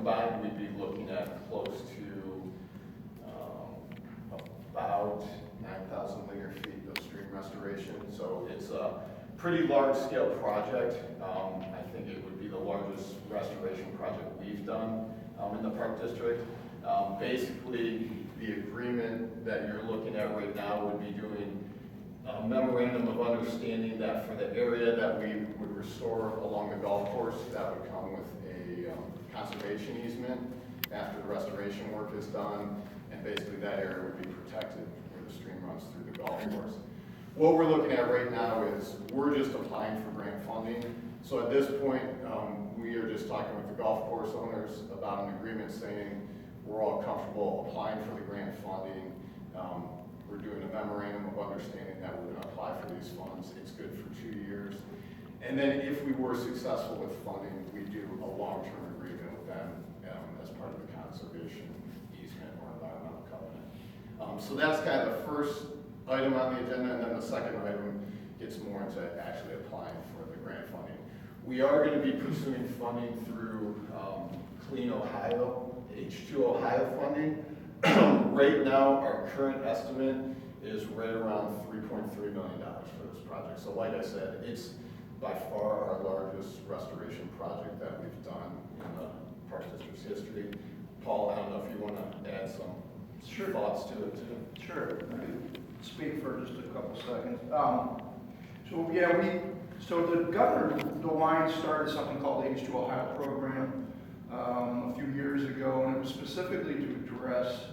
combined, we'd be looking at close to about 9,000 linear feet of stream restoration. So it's a pretty large scale project. I think it would be the largest restoration project we've done in the Park District. Basically, the agreement that you're looking at right now would be doing a memorandum of understanding that for the area that we would restore along the golf course, that would come with a conservation easement after the restoration work is done, and basically that area would be protected where the stream runs through the golf course. What we're looking at right now is we're just applying for grant funding. So at this point, we are just talking with the golf course owners about an agreement saying we're all comfortable applying for the grant funding. We're doing a memorandum of understanding that we're going to apply for these funds. It's good for 2 years. And then if we were successful with funding, we do a long-term agreement with them as part of the conservation easement or environmental covenant. So that's kind of the first item on the agenda, and then the second item gets more into actually applying for the grant funding. We are going to be pursuing funding through Clean Ohio, H2 Ohio funding. Right now, our current estimate is right around $3.3 million for this project. So like I said, it's by far our largest restoration project that we've done in the Park District's history. Paul, I don't know if you want to add some thoughts to it too. Sure. I can speak for just a couple seconds. So the Governor DeWine started something called the H2 Ohio program a few years ago, and it was specifically to address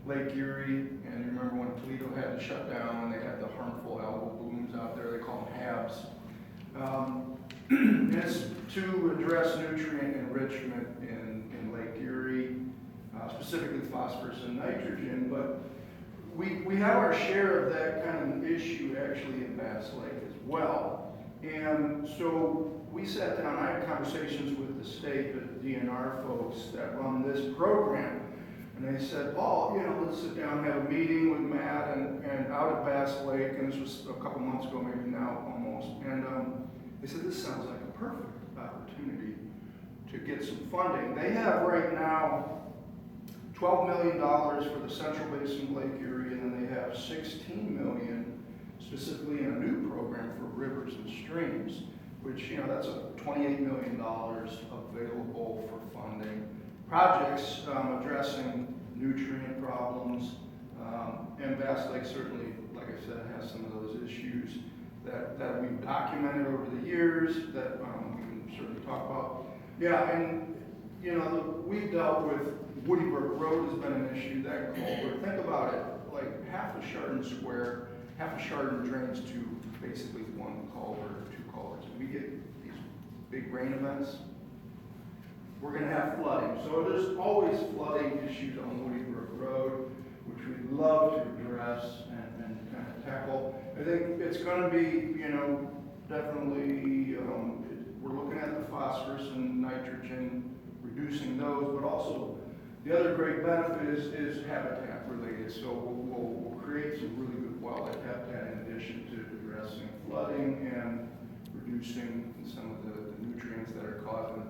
Lake Erie. And you remember when Toledo had to shut down and they had the harmful algal blooms out there, they call them HABs. And it's to address nutrient enrichment in Lake Erie, specifically phosphorus and nitrogen, but we have our share of that kind of issue actually in Bass Lake as well. And so we sat down, I had conversations with the state, the DNR folks that run this program, and they said, Paul, let's sit down and have a meeting with Matt and out at Bass Lake, and this was a couple months ago, maybe now almost, and they said, this sounds like a perfect opportunity to get some funding. They have right now $12 million for the Central Basin of Lake Erie, and then they have $16 million specifically in a new program for rivers and streams, which, that's a $28 million available for funding projects addressing nutrient problems. And Bass Lake certainly, like I said, has some of those issues that we've documented over the years that we can certainly talk about. Yeah, and we've dealt with Woody Brook Road has been an issue, that culvert. Think about it, like half of Chardon Square, half of Chardon drains to basically one culvert or two culverts. And we get these big rain events, we're going to have flooding. So there's always flooding issues on Woody Brook Road, which we'd love to address and kind of tackle. I think it's going to be, definitely, we're looking at the phosphorus and nitrogen, reducing those, but also the other great benefit is habitat related. So we'll create some really good wildlife habitat in addition to addressing flooding and reducing some of the nutrients that are causing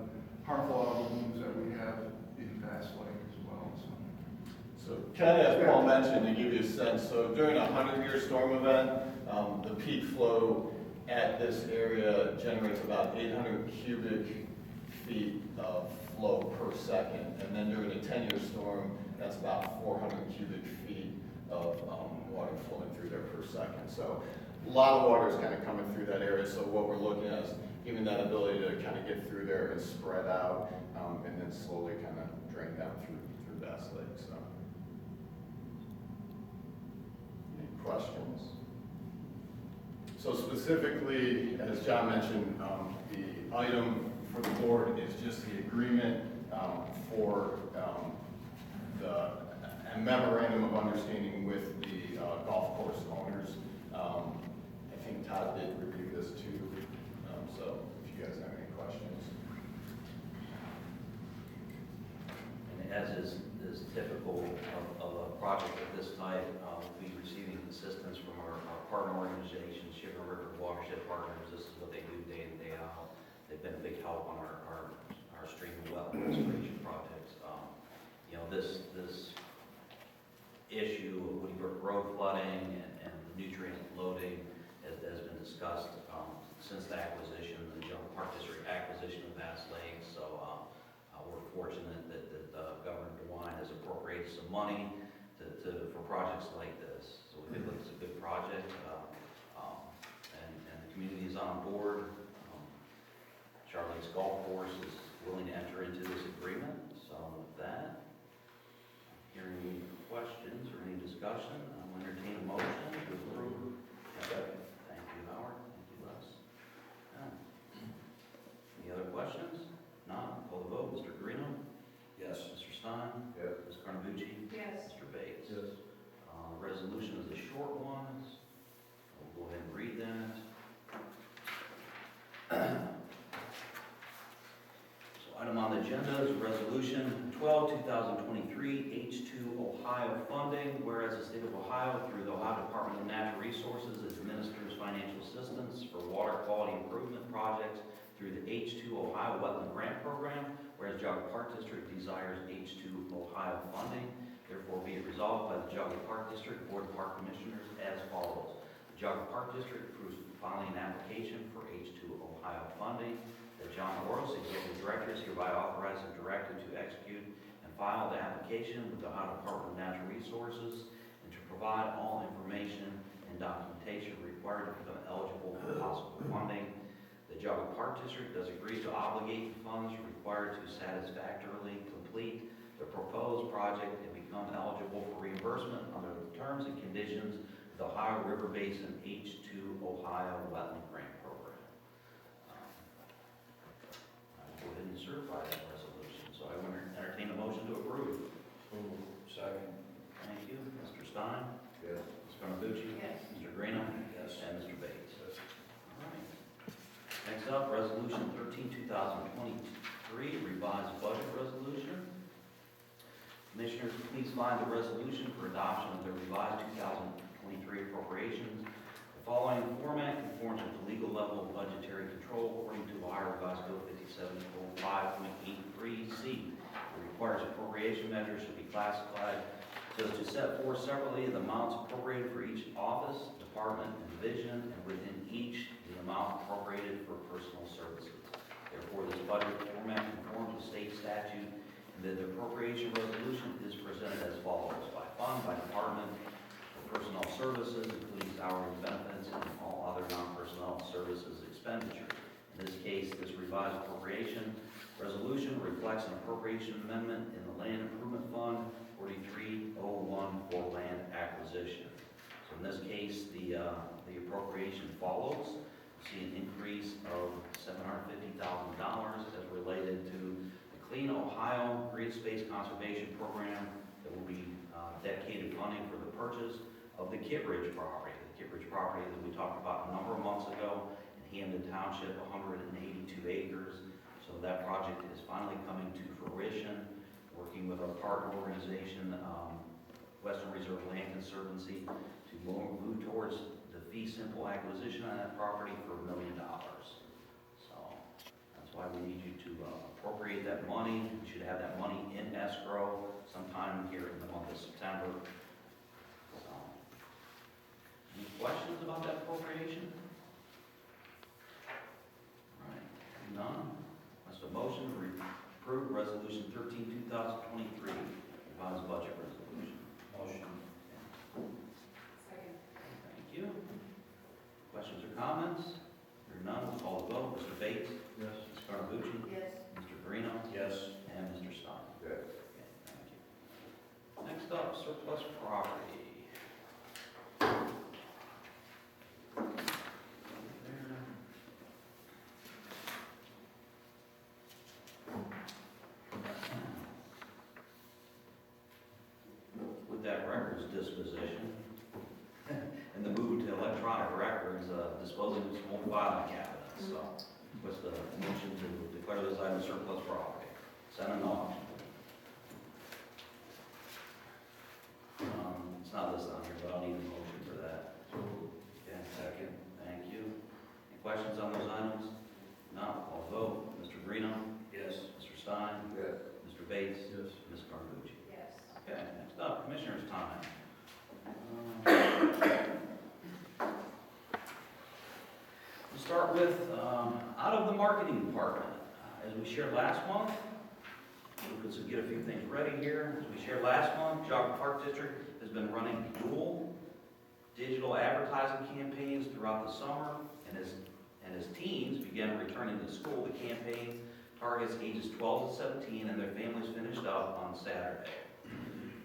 harmful algal blooms that we have in Bass Lake as well. So kind of as Paul mentioned, to give you a sense, so during a 100-year storm event, the peak flow at this area generates about 800 cubic feet of flow per second, and then during a 10-year storm, that's about 400 cubic feet of water flowing through there per second. So a lot of water is kind of coming through that area. So what we're looking at is giving that ability to kind of get through there and spread out, and then slowly kind of drain down through Bass Lake. So, any questions? So specifically, as John mentioned, the item for the board is just the agreement for a memorandum of understanding with the golf course owners. I think Todd did review this too, so if you guys have any questions. And as is typical of a project of this type, we'll be receiving assistance from our partner organizations, Sugar River Watershed Partners. This is what they do day in, day out. They've been a big help on our stream and well restoration projects. this issue of Woody Brook Road flooding and the nutrient loading has been discussed since the acquisition, the General Park District acquisition of Bass Lake. So we're fortunate that Governor DeWine has appropriated some money for projects like this. So we think it's a good project, and the community is on board. Charlie's Golf Course is willing to enter into this agreement. So with that, hearing any questions or any discussion, I'll entertain a motion to approve. Thank you, Howard. Thank you, Les. Any other questions? None. Call the vote. Mr. Greeno? Yes. Mr. Stein? Yes. Ms. Carnabucci? Yes. Mr. Bates? Yes. Resolution is a short one. We'll go ahead and read that. Item on the agenda is Resolution 12, 2023, H2 Ohio funding, whereas the state of Ohio, through the Ohio Department of Natural Resources, administers financial assistance for water quality improvement projects through the H2 Ohio Wetland Grant Program, whereas Geauga Park District desires H2 Ohio funding. Therefore, be it resolved by the Geauga Park District Board of Park Commissioners as follows. The Geauga Park District approves filing an application for H2 Ohio funding. That John Boros, Executive Director, is hereby authorized and directed to execute and file the application with the Ohio Department of Natural Resources and to provide all information and documentation required to become eligible for possible funding. The Geauga Park District does agree to obligate the funds required to satisfactorily complete the proposed project and become eligible for reimbursement under the terms and conditions of the Ohio River Basin H2 Ohio Wetland Grant Program. Go ahead and certify that resolution. So I want to entertain a motion to approve. Second. Thank you. Mr. Stein? Yes. Ms. Carnabucci? Yes. Mr. Greeno? Yes. And Mr. Bates? All right. Next up, Resolution 13, 2023, revised budget resolution. Commissioners, please find the resolution for adoption of the revised 2023 appropriations. The following format conforms with the legal level of budgetary control according to Ohio Revised Code 57:5.83C. It requires appropriation measures should be classified so as to set forth separately the amounts appropriated for each office, department, and division, and within each the amount appropriated for personal services. Therefore, this budget format conforms with state statute, and that the appropriation resolution is presented as follows: by fund, by department, for personnel services, including salary and benefits, and all other non-personnel services expenditure. In this case, this revised appropriation resolution reflects an appropriation amendment in the Land Improvement Fund 4301 for land acquisition. So in this case, the appropriation follows. You see an increase of $750,000 as related to the Clean Ohio Green Space Conservation Program that will be dedicated funding for the purchase of the Kittredge property. The Kittredge property that we talked about a number of months ago in Hamden Township, 182 acres. So that project is finally coming to fruition, working with our partner organization, Western Reserve Land Conservancy, to move towards the fee simple acquisition of that property for $1 million. So that's why we need you to appropriate that money. We should have that money in escrow sometime here in the month of September. So, any questions about that appropriation? All right, none. That's a motion to approve Resolution 13, 2023, revised budget resolution. Motion. Second. Thank you. Questions or comments? Hearing none, we'll call the vote. Mr. Bates? Yes. Ms. Carnabucci? Yes. Mr. Greeno? Yes. And Mr. Stein? Yes. Okay, thank you. Next up, surplus property. With that records disposition and the move to electronic records, disposing of some old filing cabinets. So, what's the motion to declare this item surplus property? Send an auction. It's not listed on here, but I'll need a motion for that. Okay, second. Thank you. Any questions on those items? Not, I'll vote. Mr. Greeno? Yes. Mr. Stein? Yes. Mr. Bates? Yes. Ms. Carnabucci? Yes. Okay, next up, Commissioner's time. We'll start with, out of the marketing department. As we shared last month, we could get a few things ready here. As we shared last month, Jock Park District has been running dual digital advertising campaigns throughout the summer, and as teens began returning to school, the campaign targets ages 12 to 17, and their families finished up on Saturday.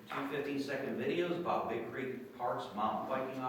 Two 15-second videos about Big Creek Park's mountain biking